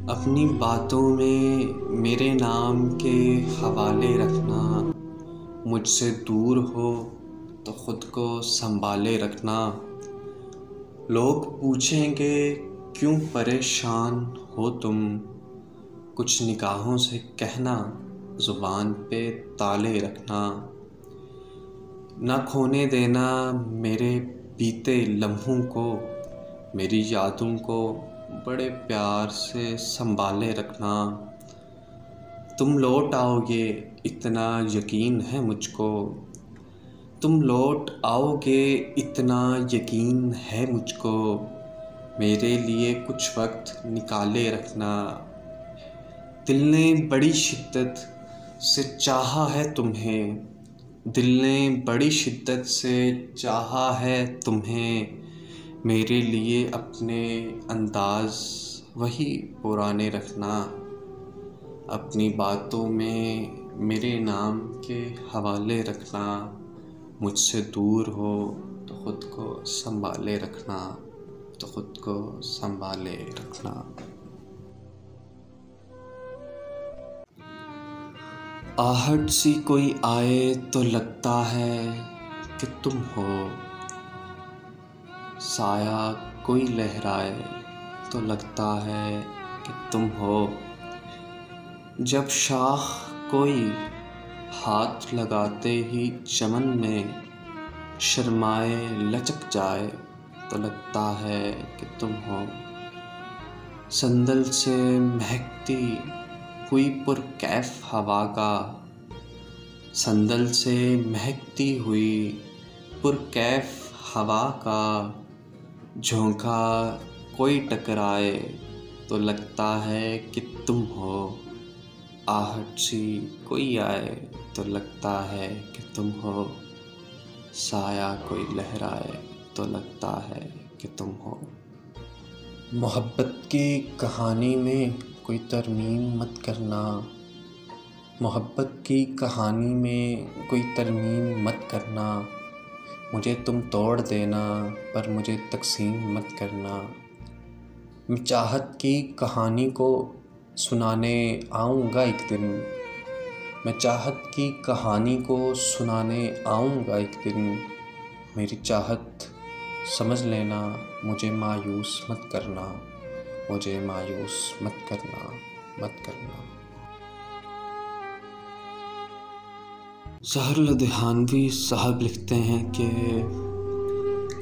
अपनी बातों में मेरे नाम के हवाले रखना, मुझसे दूर हो तो ख़ुद को संभाले रखना। लोग पूछेंगे क्यों परेशान हो तुम, कुछ निगाहों से कहना, ज़ुबान पे ताले रखना। ना खोने देना मेरे बीते लम्हों को, मेरी यादों को बड़े प्यार से संभाले रखना। तुम लौट आओगे इतना यकीन है मुझको, तुम लौट आओगे इतना यकीन है मुझको। मेरे लिए कुछ वक्त निकाले रखना। दिल ने बड़ी शिद्दत से चाहा है तुम्हें, दिल ने बड़ी शिद्दत से चाहा है तुम्हें। मेरे लिए अपने अंदाज़ वही पुराने रखना। अपनी बातों में मेरे नाम के हवाले रखना। मुझसे दूर हो तो ख़ुद को संभाले रखना, तो ख़ुद को संभाले रखना। आहट सी कोई आए तो लगता है कि तुम हो, साया कोई लहराए तो लगता है कि तुम हो। जब शाख कोई हाथ लगाते ही चमन में शर्माए लचक जाए तो लगता है कि तुम हो। संदल से महकती हुई पुरकैफ हवा का, संदल से महकती हुई पुरकैफ हवा का झोंका कोई टकराए तो लगता है कि तुम हो। आहट सी कोई आए तो लगता है कि तुम हो, साया कोई लहराए तो लगता है कि तुम हो। मोहब्बत की कहानी में कोई तरमीम मत करना, मोहब्बत की कहानी में कोई तरमीम मत करना। मुझे तुम तोड़ देना पर मुझे तकसीम मत करना। मैं चाहत की कहानी को सुनाने आऊँगा एक दिन, मैं चाहत की कहानी को सुनाने आऊँगा एक दिन। मेरी चाहत समझ लेना, मुझे मायूस मत करना, मुझे मायूस मत करना, मत करना। ज़हर लुधियानवी साहब लिखते हैं कि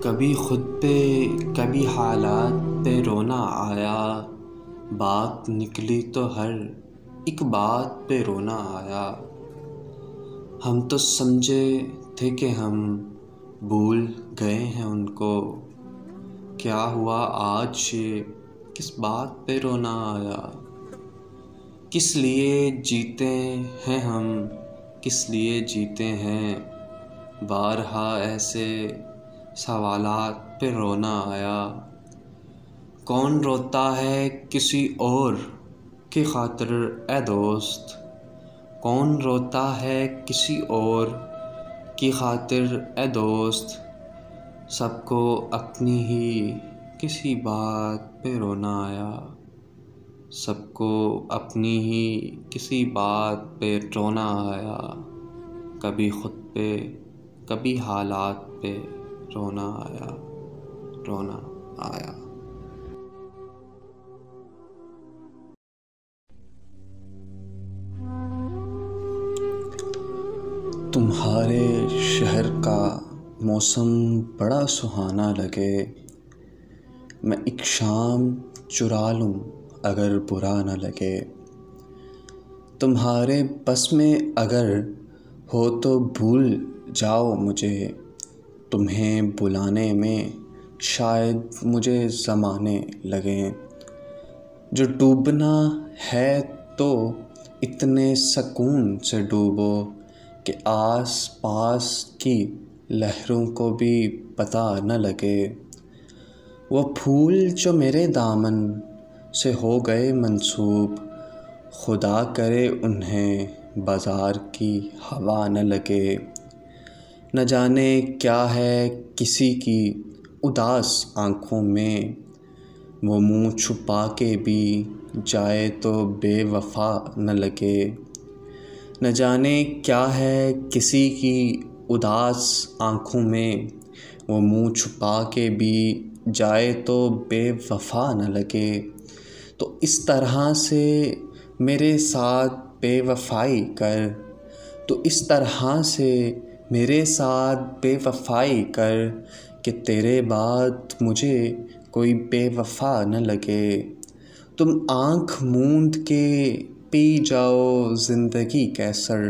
कभी ख़ुद पे कभी हालात पे रोना आया, बात निकली तो हर एक बात पे रोना आया। हम तो समझे थे कि हम भूल गए हैं उनको, क्या हुआ आज ये किस बात पे रोना आया। किस लिए जीते हैं हम, किस लिए जीते हैं, बारहा ऐसे सवालात पे रोना आया। कौन रोता है किसी और की खातिर ए दोस्त, कौन रोता है किसी और की खातिर ए दोस्त। सबको अपनी ही किसी बात पे रोना आया, सबको अपनी ही किसी बात पे रोना आया। कभी ख़ुद पे कभी हालात पे रोना आया, रोना आया। तुम्हारे शहर का मौसम बड़ा सुहाना लगे, मैं एक शाम चुरा लूँ अगर बुरा न लगे। तुम्हारे बस में अगर हो तो भूल जाओ मुझे, तुम्हें बुलाने में शायद मुझे ज़माने लगें। जो डूबना है तो इतने सुकून से डूबो कि आस पास की लहरों को भी पता न लगे। वो फूल जो मेरे दामन से हो गए मंसूब, खुदा करे उन्हें बाज़ार की हवा न लगे। न जाने क्या है किसी की उदास आँखों में, वो मुंह छुपा के भी जाए तो बेवफा न लगे। न जाने क्या है किसी की उदास आँखों में, वो मुंह छुपा के भी जाए तो बेवफा न लगे। तो इस तरह से मेरे साथ बेवफाई कर, तो इस तरह से मेरे साथ बेवफाई कर कि तेरे बाद मुझे कोई बेवफा न लगे। तुम आँख मूंद के पी जाओ ज़िंदगी कैसर,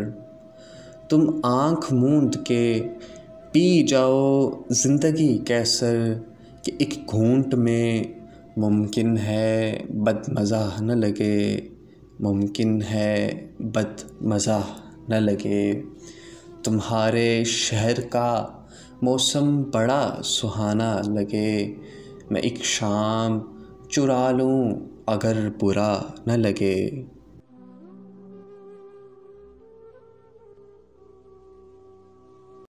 तुम आँख मूंद के पी जाओ ज़िंदगी कैसर कि एक घूंट में मुमकिन है बदमज़ा न लगे, मुमकिन है बदमज़ा न लगे। तुम्हारे शहर का मौसम बड़ा सुहाना लगे, मैं एक शाम चुरा लूँ अगर बुरा न लगे।